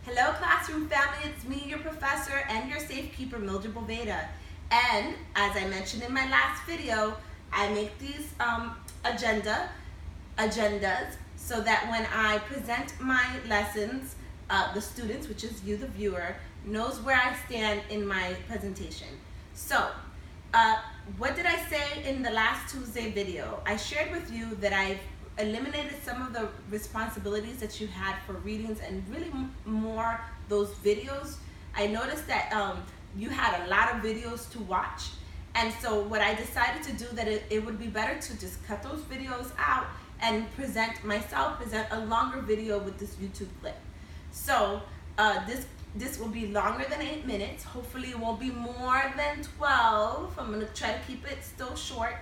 Hello Classroom family, it's me, your professor and your safekeeper, Mildred Boveda. And as I mentioned in my last video, I make these agendas so that when I present my lessons, the students, which is you the viewer, knows where I stand in my presentation. So, what did I say in the last Tuesday video? I shared with you that I've eliminated some of the responsibilities that you had for readings and really more those videos. I noticed that you had a lot of videos to watch, and so what I decided to do that it would be better to just cut those videos out and present a longer video with this YouTube clip. So this will be longer than 8 minutes. Hopefully it won't be more than 12. I'm gonna try to keep it still short.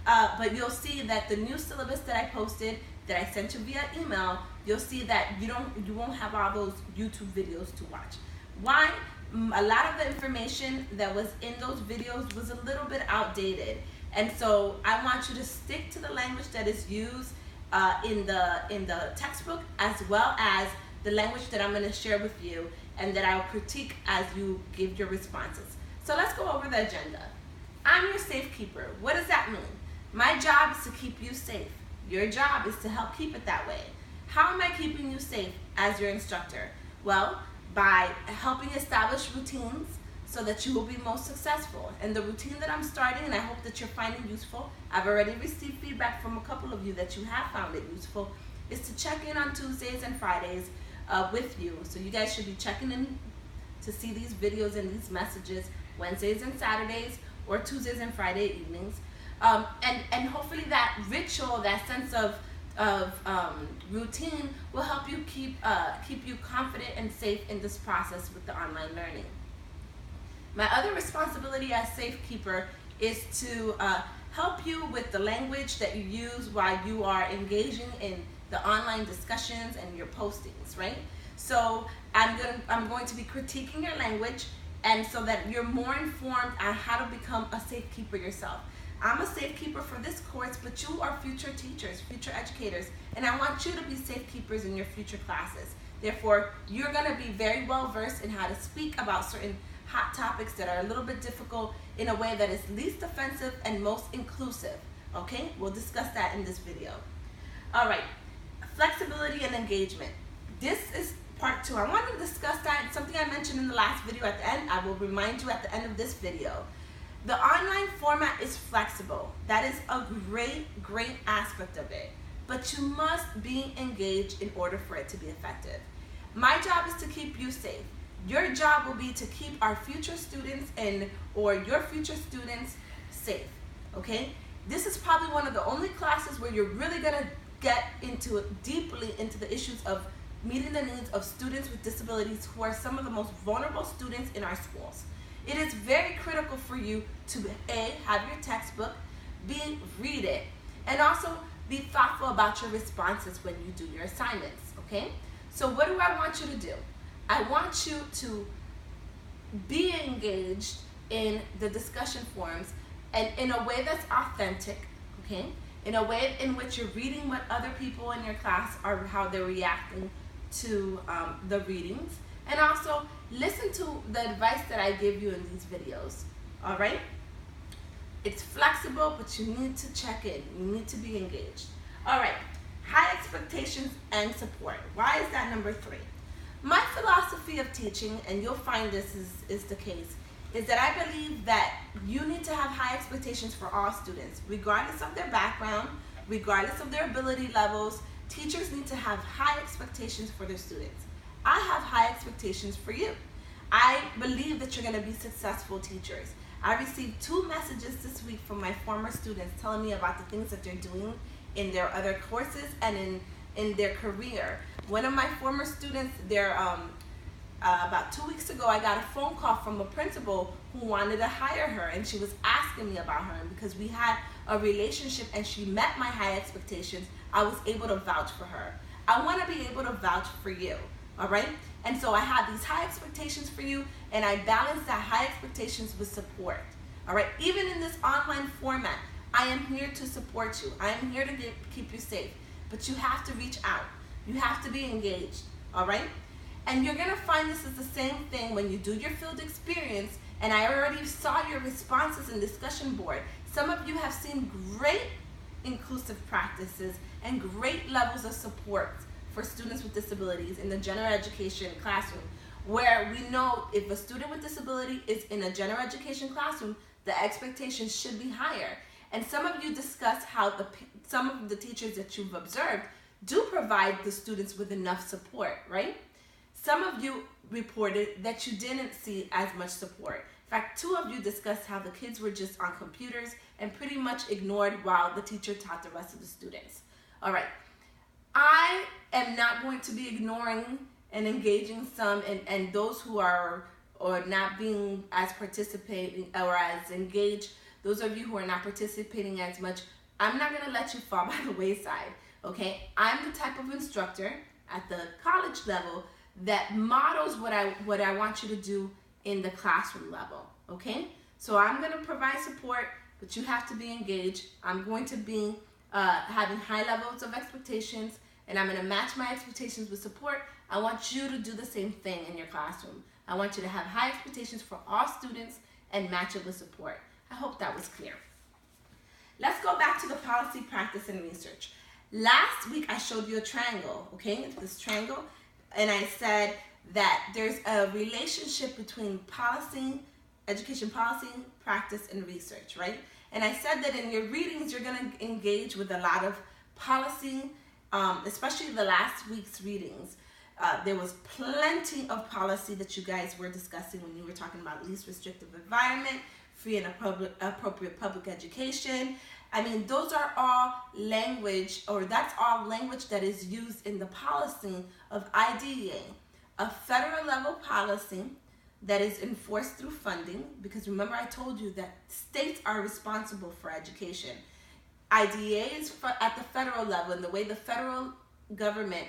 But you'll see that the new syllabus that I posted, that I sent you via email, you'll see that you won't have all those YouTube videos to watch. Why? A lot of the information that was in those videos was a little bit outdated, and so I want you to stick to the language that is used in the textbook, as well as the language that I'm going to share with you and that I'll critique as you give your responses. So let's go over the agenda. I'm your safekeeper. What does that mean? My job is to keep you safe. Your job is to help keep it that way. How am I keeping you safe as your instructor? Well, by helping establish routines so that you will be most successful. And the routine that I'm starting, and I hope that you're finding useful, I've already received feedback from a couple of you that you have found it useful, is to check in on Tuesdays and Fridays with you. So you guys should be checking in to see these videos and these messages Wednesdays and Saturdays, or Tuesdays and Friday evenings. And hopefully that ritual, that sense of routine will help you keep you confident and safe in this process with the online learning. My other responsibility as safekeeper is to help you with the language that you use while you are engaging in the online discussions and your postings, right? So I'm going to be critiquing your language, and so that you're more informed on how to become a safekeeper yourself. I'm a safekeeper for this course, but you are future teachers, future educators, and I want you to be safekeepers in your future classes. Therefore, you're going to be very well versed in how to speak about certain hot topics that are a little bit difficult in a way that is least offensive and most inclusive. Okay? We'll discuss that in this video. All right. Flexibility and engagement. This is part 2. I want to discuss that. It's something I mentioned in the last video at the end. I will remind you at the end of this video. The online format is flexible. That is a great aspect of it. But you must be engaged in order for it to be effective. My job is to keep you safe. Your job will be to keep our future students or your future students safe. Okay? This is probably one of the only classes where you're really gonna get deeply into the issues of meeting the needs of students with disabilities, who are some of the most vulnerable students in our schools. It is very critical for you to A, have your textbook, B, read it, and also be thoughtful about your responses when you do your assignments, okay? So what do I want you to do? I want you to be engaged in the discussion forums, and in a way that's authentic, okay? In a way in which you're reading what other people in your class are, how they're reacting to the readings, and also listen to the advice that I give you in these videos. All right? It's flexible, but you need to check in. You need to be engaged. All right. High expectations and support. Why is that number 3? My philosophy of teaching, and you'll find this is the case, is that I believe that you need to have high expectations for all students, regardless of their background, regardless of their ability levels. Teachers need to have high expectations for their students. I have high expectations for you. I believe that you're going to be successful teachers. I received 2 messages this week from my former students telling me about the things that they're doing in their other courses and in their career. One of my former students, about 2 weeks ago, I got a phone call from a principal who wanted to hire her, and she was asking me about her, and because we had a relationship and she met my high expectations, I was able to vouch for her. I want to be able to vouch for you. All right? And so I have these high expectations for you, and I balance that high expectations with support. All right? Even in this online format, I am here to support you. I am here to keep you safe. But you have to reach out. You have to be engaged. All right? And you're gonna find this is the same thing when you do your field experience, and I already saw your responses in discussion board. Some of you have seen great inclusive practices and great levels of support for students with disabilities in the general education classroom, where we know if a student with disability is in a general education classroom, the expectations should be higher. And some of you discussed how some of the teachers that you've observed do provide the students with enough support, right? Some of you reported that you didn't see as much support. In fact, 2 of you discussed how the kids were just on computers and pretty much ignored while the teacher taught the rest of the students. All right, I am not going to be ignoring and engaging some, and those who are or not being as participating or as engaged, those of you who are not participating as much, I'm not going to let you fall by the wayside, okay? I'm the type of instructor at the college level that models what I want you to do in the classroom level, okay? So I'm going to provide support, but you have to be engaged. I'm going to be having high levels of expectations, and I'm going to match my expectations with support. I want you to do the same thing in your classroom. I want you to have high expectations for all students and match it with support. I hope that was clear. Let's go back to the policy, practice, and research. Last week I showed you a triangle, okay? This triangle, and I said that there's a relationship between policy, education policy, practice, and research, right? And I said that in your readings you're going to engage with a lot of policy, especially the last week's readings. There was plenty of policy that you guys were discussing when you were talking about least restrictive environment, free and appropriate public education. I mean, those are all language, or that's all language that is used in the policy of IDEA, a federal level policy that is enforced through funding, because remember I told you that states are responsible for education. IDEA is at the federal level, and the way the federal government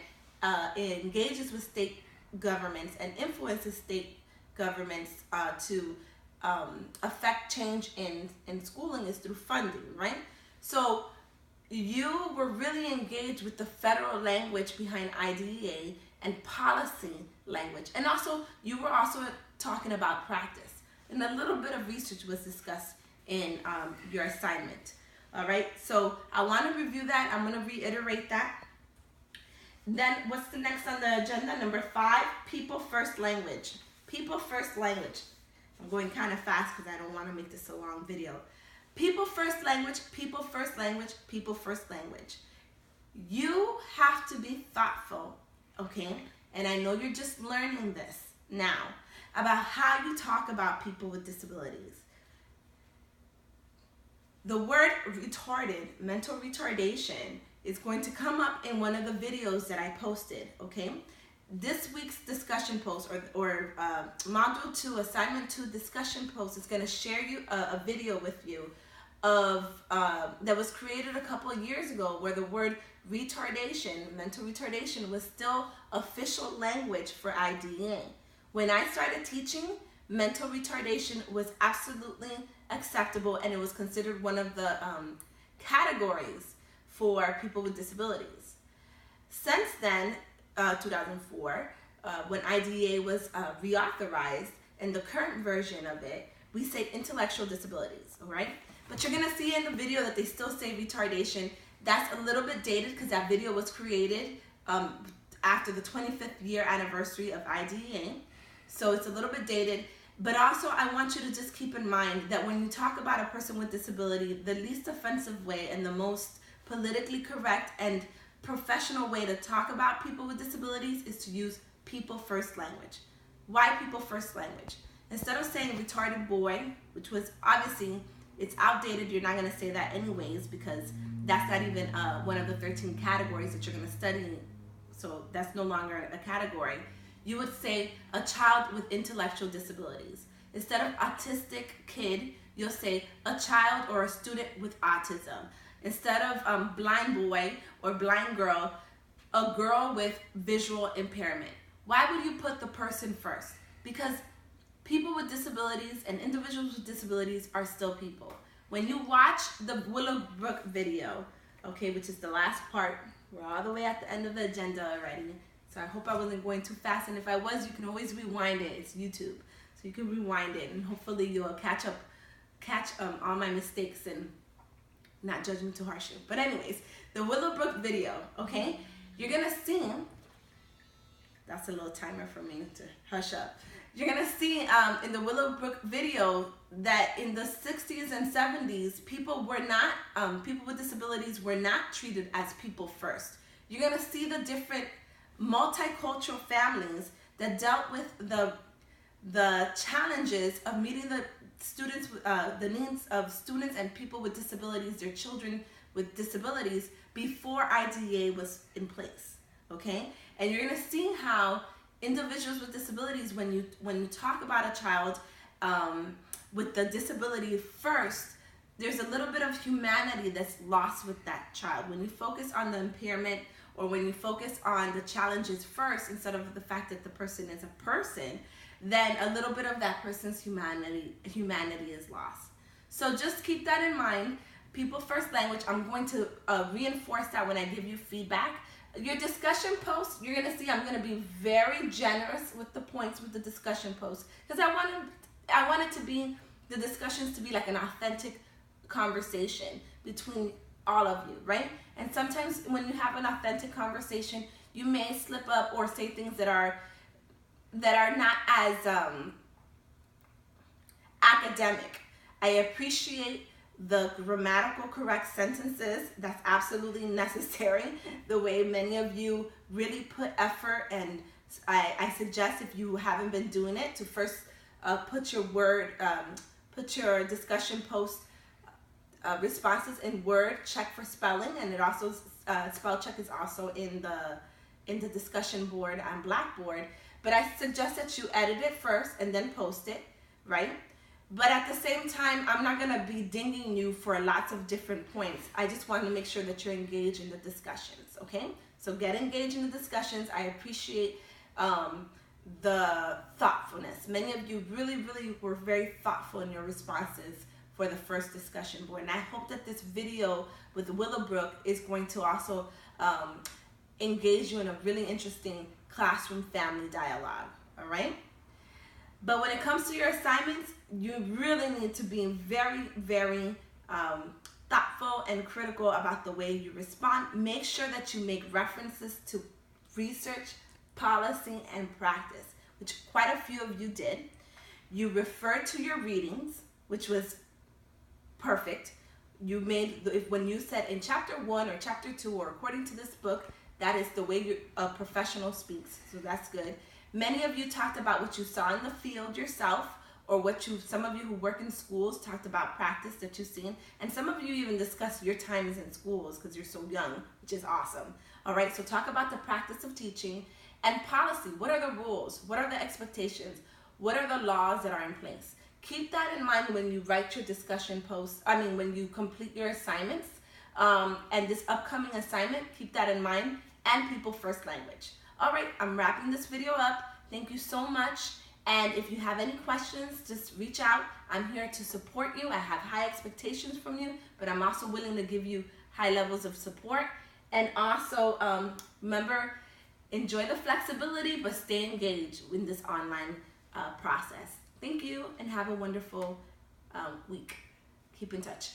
engages with state governments and influences state governments to affect change in schooling is through funding, right? So you were really engaged with the federal language behind IDEA and policy language. And also, you were also talking about practice. And a little bit of research was discussed in your assignment. All right, so I want to review that. I'm going to reiterate that. Then what's the next on the agenda? Number 5, people first language. People first language. I'm going kind of fast because I don't want to make this a long video. People first language, people first language, people first language. You have to be thoughtful, okay? And I know you're just learning this now about how you talk about people with disabilities. The word retarded, mental retardation, is going to come up in one of the videos that I posted, okay? This week's discussion post or Module 2, Assignment 2 discussion post is going to share you a video with you of that was created a couple of years ago where the word retardation, mental retardation, was still official language for IDEA. When I started teaching, mental retardation was absolutely acceptable, and it was considered one of the categories for people with disabilities. Since then, 2004, when IDEA was reauthorized, in the current version of it, we say intellectual disabilities, all right? But you're gonna see in the video that they still say retardation. That's a little bit dated because that video was created after the 25th year anniversary of IDEA. So it's a little bit dated. But also I want you to just keep in mind that when you talk about a person with disability, the least offensive way and the most politically correct and professional way to talk about people with disabilities is to use people first language. Why people first language? Instead of saying retarded boy, which was obviously, it's outdated, you're not going to say that anyways because that's not even one of the 13 categories that you're going to study, so that's no longer a category. You would say a child with intellectual disabilities. Instead of autistic kid, you'll say a child or a student with autism. Instead of blind boy or blind girl, a girl with visual impairment. Why would you put the person first? Because people with disabilities and individuals with disabilities are still people. When you watch the Willowbrook video, okay, which is the last part, we're all the way at the end of the agenda already. So I hope I wasn't going too fast, and if I was, you can always rewind it. It's YouTube, so you can rewind it, and hopefully you'll catch all my mistakes and not judge me too harshly. But anyways, the Willowbrook video, okay? You're gonna see, that's a little timer for me to hush up. You're gonna see in the Willowbrook video that in the 60s and 70s, people with disabilities were not treated as people first. You're gonna see the different multicultural families that dealt with the challenges of meeting the students, the needs of students and people with disabilities, their children with disabilities, before IDEA was in place, okay? And you're gonna see how individuals with disabilities, when you talk about a child with the disability first, there's a little bit of humanity that's lost with that child. When you focus on the impairment, or when you focus on the challenges first instead of the fact that the person is a person, then a little bit of that person's humanity is lost. So just keep that in mind. People first language, I'm going to reinforce that when I give you feedback. Your discussion post, you're gonna see I'm gonna be very generous with the points with the discussion post, because I want it to be, the discussions to be like an authentic conversation between all of you, right? And sometimes when you have an authentic conversation, you may slip up or say things that are not as academic. I appreciate the grammatical correct sentences. That's absolutely necessary. The way many of you really put effort, and I suggest, if you haven't been doing it, to first put your discussion post responses in Word, check for spelling, and it also spell check is also in the discussion board on Blackboard. But I suggest that you edit it first and then post it, right? But at the same time, I'm not gonna be dinging you for lots of different points. I just want to make sure that you're engaged in the discussions, okay? So get engaged in the discussions. I appreciate the thoughtfulness. Many of you really, really were very thoughtful in your responses for the first discussion board. And I hope that this video with Willowbrook is going to also engage you in a really interesting classroom family dialogue, all right? But when it comes to your assignments, you really need to be very, very thoughtful and critical about the way you respond. Make sure that you make references to research, policy, and practice, which quite a few of you did. You referred to your readings, which was perfect. You made, when you said in chapter 1 or chapter 2 or according to this book, that is the way a professional speaks, so that's good. Many of you talked about what you saw in the field yourself, or some of you who work in schools talked about practice that you've seen, and some of you even discussed your times in schools because you're so young, which is awesome. All right, so talk about the practice of teaching and policy. What are the rules? What are the expectations? What are the laws that are in place? Keep that in mind when you write your discussion posts, when you complete your assignments, and this upcoming assignment, keep that in mind, and people first language. All right, I'm wrapping this video up. Thank you so much. And if you have any questions, just reach out. I'm here to support you. I have high expectations from you, but I'm also willing to give you high levels of support. And also, remember, enjoy the flexibility, but stay engaged in this online process. Thank you, and have a wonderful week. Keep in touch.